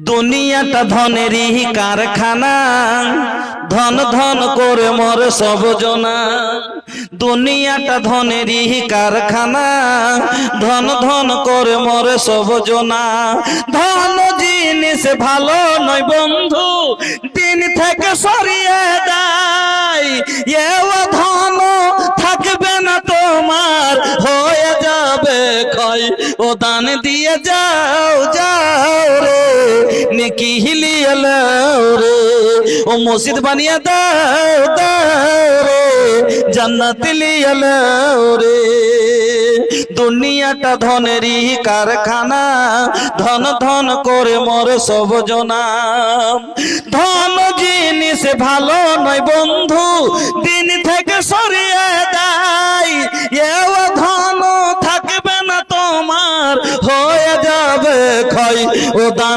দুনিয়াটা ধনেরই কারখানা, ধন ধন করে মরে সব জনা। দুনিয়াটা ধনেরই কারখানা, ধন ধন করে মরে সব জনা। ধন জিনিস ভালো নয় বন্ধু, দিন থেকে সরিয়ে দেয়। এও ধন থাকবে না তোমার, হয়ে যাবে ক্ষয়। ও দান দিয়ে যাও যাও রে, নেকি হিলিয়ে লাও রে। ও মসজিদ বানিয়ে দাও দাও রে, জান্নাত লিয়ে লাও রে। দুনিয়াটা ধনেরই কারখানা, ধন ধন করে মরে সব জনা। ধন জিনিস ভালো নয় বন্ধু, দিন থেকে সরিয়ে দেয়। এও ধন থাকবে না তোমার, হয়ে যাবে ক্ষয়। ও দান